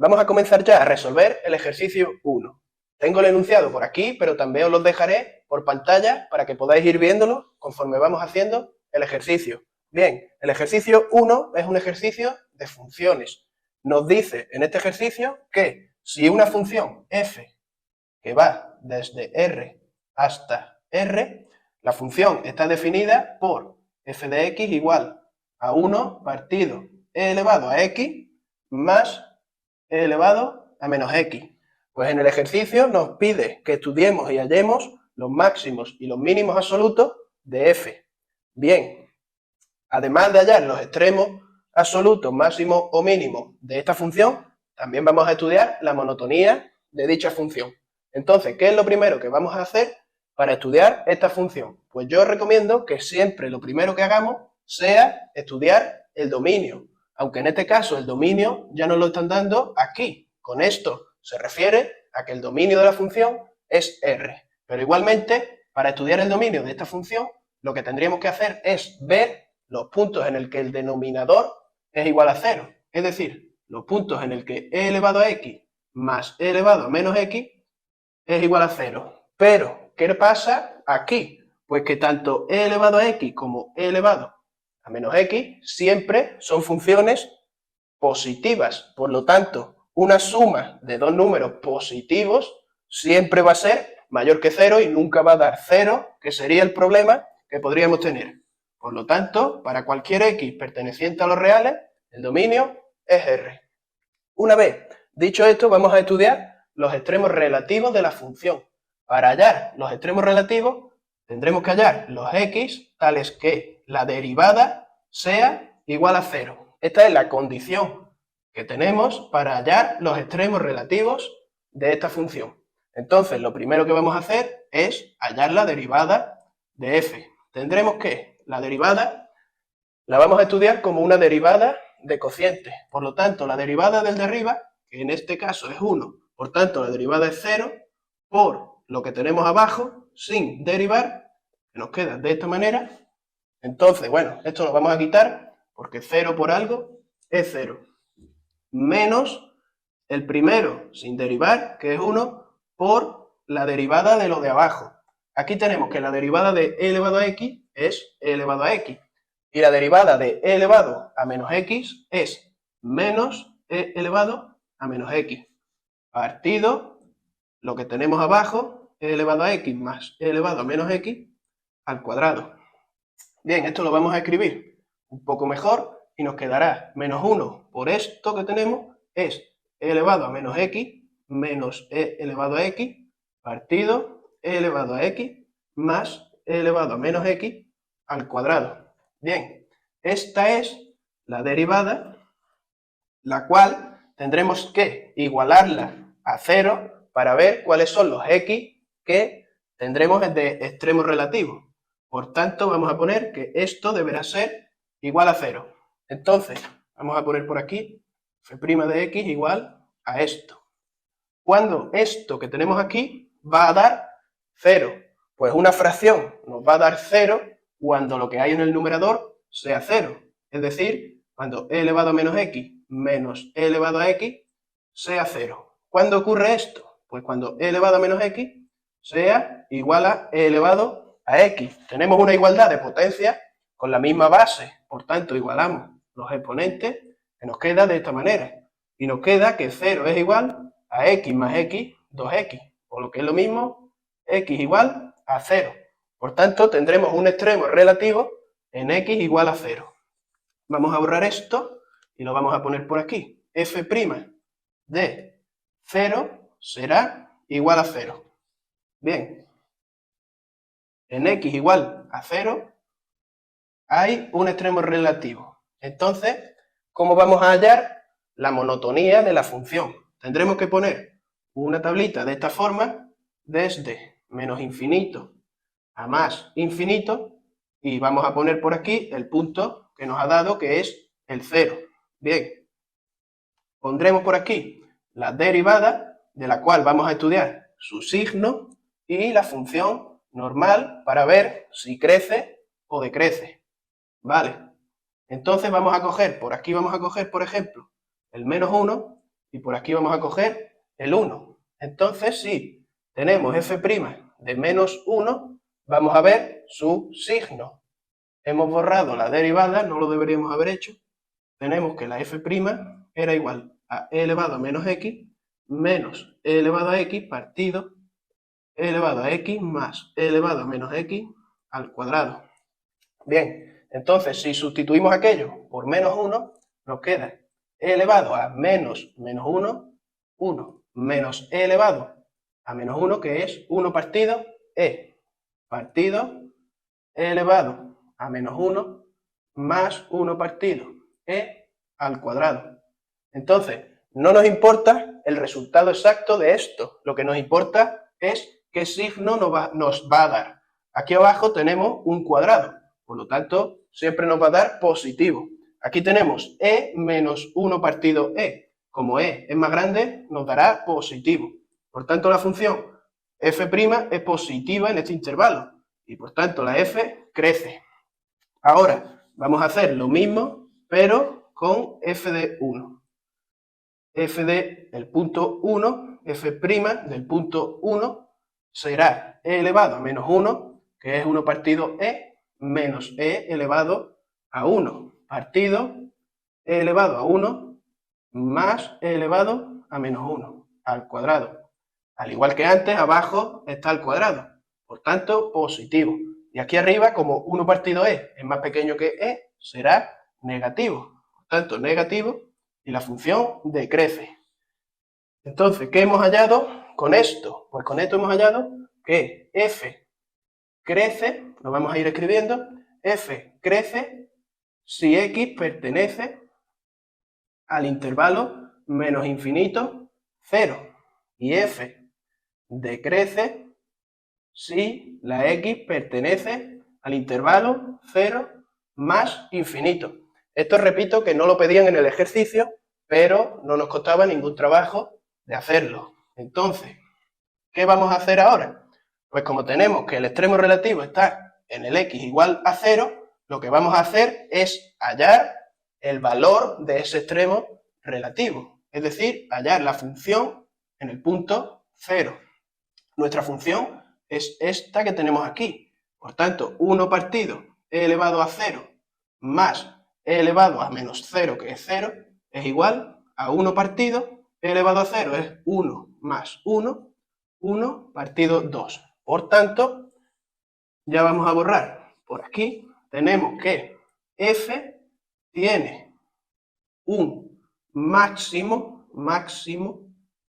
Vamos a comenzar ya a resolver el ejercicio 1. Tengo el enunciado por aquí, pero también os los dejaré por pantalla para que podáis ir viéndolo conforme vamos haciendo el ejercicio. Bien, el ejercicio 1 es un ejercicio de funciones. Nos dice en este ejercicio que si una función f que va desde R hasta R, la función está definida por f de x igual a 1 partido e elevado a x más e elevado a menos x. Pues en el ejercicio nos pide que estudiemos y hallemos los máximos y los mínimos absolutos de f. Bien, además de hallar los extremos absolutos, máximos o mínimos de esta función, también vamos a estudiar la monotonía de dicha función. Entonces, ¿qué es lo primero que vamos a hacer para estudiar esta función? Pues yo os recomiendo que siempre lo primero que hagamos sea estudiar el dominio, aunque en este caso el dominio ya nos lo están dando aquí. Con esto se refiere a que el dominio de la función es R. Pero igualmente, para estudiar el dominio de esta función, lo que tendríamos que hacer es ver los puntos en el que el denominador es igual a 0. Es decir, los puntos en el que e elevado a x más e elevado a menos x es igual a 0. Pero, ¿qué pasa aquí? Pues que tanto e elevado a x como e elevado a menos x siempre son funciones positivas. Por lo tanto, una suma de dos números positivos siempre va a ser mayor que 0 y nunca va a dar 0, que sería el problema que podríamos tener. Por lo tanto, para cualquier x perteneciente a los reales, el dominio es R. Una vez dicho esto, vamos a estudiar los extremos relativos de la función. Para hallar los extremos relativos, tendremos que hallar los x tales que la derivada sea igual a 0. Esta es la condición que tenemos para hallar los extremos relativos de esta función. Entonces, lo primero que vamos a hacer es hallar la derivada de f. Tendremos que la derivada la vamos a estudiar como una derivada de cociente. Por lo tanto, la derivada del de arriba, que en este caso es 1, por tanto la derivada es 0, por lo que tenemos abajo, sin derivar, que nos queda de esta manera. Entonces, bueno, esto lo vamos a quitar, porque 0 por algo es 0. Menos el primero, sin derivar, que es 1, por la derivada de lo de abajo. Aquí tenemos que la derivada de e elevado a x es e elevado a x. Y la derivada de e elevado a menos x es menos e elevado a menos x. Partido lo que tenemos abajo, e elevado a x más e elevado a menos x al cuadrado. Bien, esto lo vamos a escribir un poco mejor y nos quedará menos 1 por esto que tenemos, es e elevado a menos x menos e elevado a x partido e elevado a x más e elevado a menos x al cuadrado. Bien, esta es la derivada, la cual tendremos que igualarla a 0 para ver cuáles son los x que tendremos de extremos relativos. Por tanto, vamos a poner que esto deberá ser igual a 0. Entonces, vamos a poner por aquí f' de x igual a esto. Cuando esto que tenemos aquí va a dar 0, pues una fracción nos va a dar 0 cuando lo que hay en el numerador sea 0. Es decir, cuando e elevado a menos x menos e elevado a x sea 0. ¿Cuándo ocurre esto? Pues cuando e elevado a menos x sea igual a e elevado a x. Tenemos una igualdad de potencia con la misma base, por tanto igualamos los exponentes, que nos queda de esta manera. Y nos queda que 0 es igual a x más x, 2x, o lo que es lo mismo, x igual a 0. Por tanto, tendremos un extremo relativo en x igual a 0. Vamos a borrar esto y lo vamos a poner por aquí. f' de 0 será igual a 0. Bien, en x igual a 0 hay un extremo relativo. Entonces, ¿cómo vamos a hallar la monotonía de la función? Tendremos que poner una tablita de esta forma desde menos infinito a más infinito y vamos a poner por aquí el punto que nos ha dado, que es el 0. Bien, pondremos por aquí la derivada, de la cual vamos a estudiar su signo y la función normal para ver si crece o decrece. Vale, entonces vamos a coger, por aquí vamos a coger, por ejemplo, el menos 1 y por aquí vamos a coger el 1. Entonces, si tenemos f' de menos 1, vamos a ver su signo. Hemos borrado la derivada, no lo deberíamos haber hecho. Tenemos que la f' era igual a e elevado a menos x menos e elevado a x partido e elevado a x más e elevado a menos x al cuadrado. Bien, entonces si sustituimos aquello por menos 1, nos queda e elevado a menos 1, 1 menos e elevado a menos 1, que es 1 partido e partido e elevado a menos 1 más 1 partido e al cuadrado. Entonces, no nos importa el resultado exacto de esto, lo que nos importa es qué signo nos va a dar. Aquí abajo tenemos un cuadrado, por lo tanto, siempre nos va a dar positivo. Aquí tenemos e menos 1 partido e. Como e es más grande, nos dará positivo. Por tanto, la función f' es positiva en este intervalo y por tanto la f crece. Ahora vamos a hacer lo mismo, pero con f de 1. F del punto 1, f' del punto 1 será e elevado a menos 1, que es 1 partido e, menos e elevado a 1 partido e elevado a 1 más e elevado a menos 1 al cuadrado. Al igual que antes, abajo está el cuadrado, por tanto positivo. Y aquí arriba, como 1 partido e es más pequeño que e, será negativo. Por tanto, negativo, y la función decrece. Entonces, ¿qué hemos hallado con esto? Pues con esto hemos hallado que f crece, lo vamos a ir escribiendo, f crece si x pertenece al intervalo menos infinito 0 y f decrece si la x pertenece al intervalo 0 más infinito. Esto repito que no lo pedían en el ejercicio, pero no nos costaba ningún trabajo de hacerlo. Entonces, ¿qué vamos a hacer ahora? Pues como tenemos que el extremo relativo está en el x igual a 0, lo que vamos a hacer es hallar el valor de ese extremo relativo, es decir, hallar la función en el punto 0. Nuestra función es esta que tenemos aquí. Por tanto, 1 partido e elevado a 0 más e elevado a menos 0, que es 0, es igual a 1 partido e elevado a 0, es 1 más 1, 1 partido 2. Por tanto, ya vamos a borrar. Por aquí tenemos que f tiene un máximo.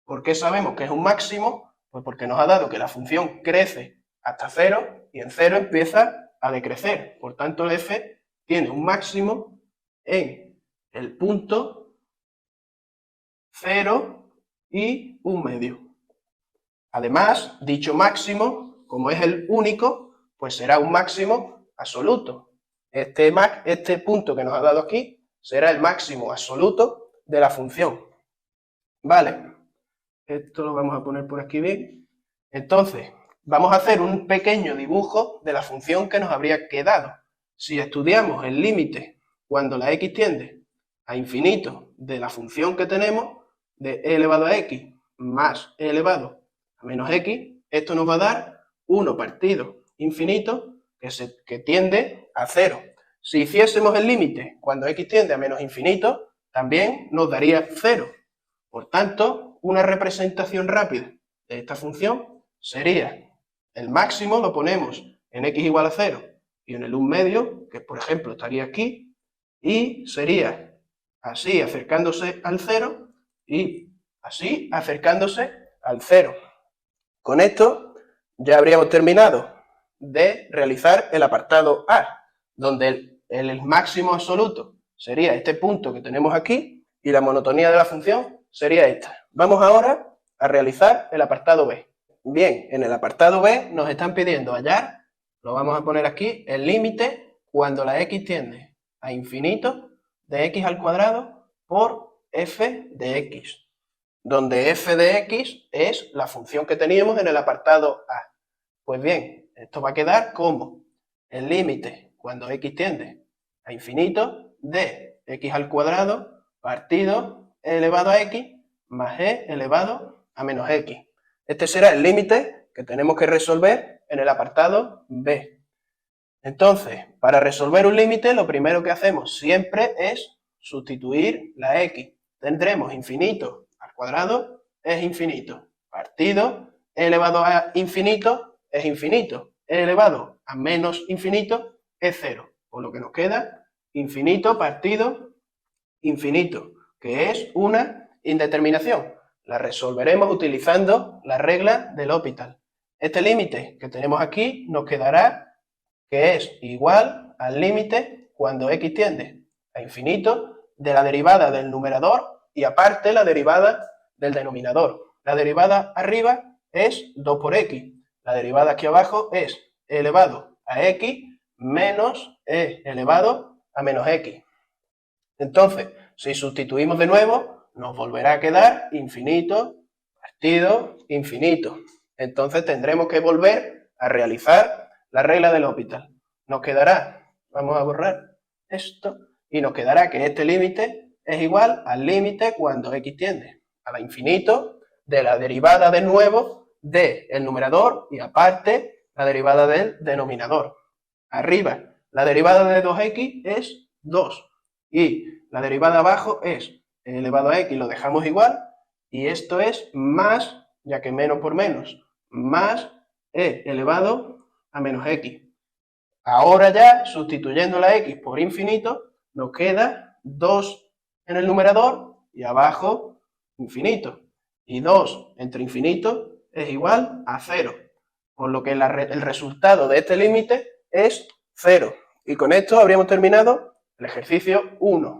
¿Por qué sabemos que es un máximo? Pues porque nos ha dado que la función crece hasta 0 y en 0 empieza a decrecer. Por tanto, el f tiene un máximo en el punto 0 y 1 medio. Además, dicho máximo, como es el único, pues será un máximo absoluto. Este punto que nos ha dado aquí será el máximo absoluto de la función. Vale, esto lo vamos a poner por aquí bien. Entonces, vamos a hacer un pequeño dibujo de la función que nos habría quedado. Si estudiamos el límite cuando la x tiende a infinito de la función que tenemos, de e elevado a x más e elevado a menos x, esto nos va a dar 1 partido infinito que tiende a 0. Si hiciésemos el límite cuando x tiende a menos infinito, también nos daría 0. Por tanto, una representación rápida de esta función sería el máximo lo ponemos en x igual a 0 y en el 1 medio, que por ejemplo estaría aquí, y sería así acercándose al 0 y así acercándose al 0. Con esto ya habríamos terminado de realizar el apartado A, donde el máximo absoluto sería este punto que tenemos aquí y la monotonía de la función sería esta. Vamos ahora a realizar el apartado B. Bien, en el apartado B nos están pidiendo hallar, lo vamos a poner aquí, el límite cuando la x tiende a infinito de x al cuadrado por f de x, donde f de x es la función que teníamos en el apartado A. Pues bien, esto va a quedar como el límite cuando x tiende a infinito de x al cuadrado partido e elevado a x más e elevado a menos x. Este será el límite que tenemos que resolver en el apartado B. Entonces, para resolver un límite, lo primero que hacemos siempre es sustituir la x. Tendremos infinito al cuadrado es infinito, partido e elevado a infinito es infinito, e elevado a menos infinito es 0, por lo que nos queda infinito partido infinito, que es una indeterminación. La resolveremos utilizando la regla del L'Hopital. Este límite que tenemos aquí nos quedará que es igual al límite cuando x tiende a infinito de la derivada del numerador y aparte la derivada del denominador. La derivada arriba es 2 por x. La derivada aquí abajo es e elevado a x menos e elevado a menos x. Entonces, si sustituimos de nuevo, nos volverá a quedar infinito partido infinito. Entonces tendremos que volver a realizar la regla del L'Hopital. Nos quedará, vamos a borrar esto, y nos quedará que este límite es igual al límite cuando x tiende a infinito de la derivada de nuevo del numerador y aparte la derivada del denominador. Arriba, la derivada de 2x es 2 y la derivada abajo es e elevado a x, lo dejamos igual, y esto es más, ya que menos por menos, más e elevado a menos x. Ahora ya, sustituyendo la x por infinito, nos queda 2 en el numerador y abajo infinito. Y 2 entre infinito es igual a 0, por lo que el resultado de este límite es 0. Y con esto habríamos terminado el ejercicio 1.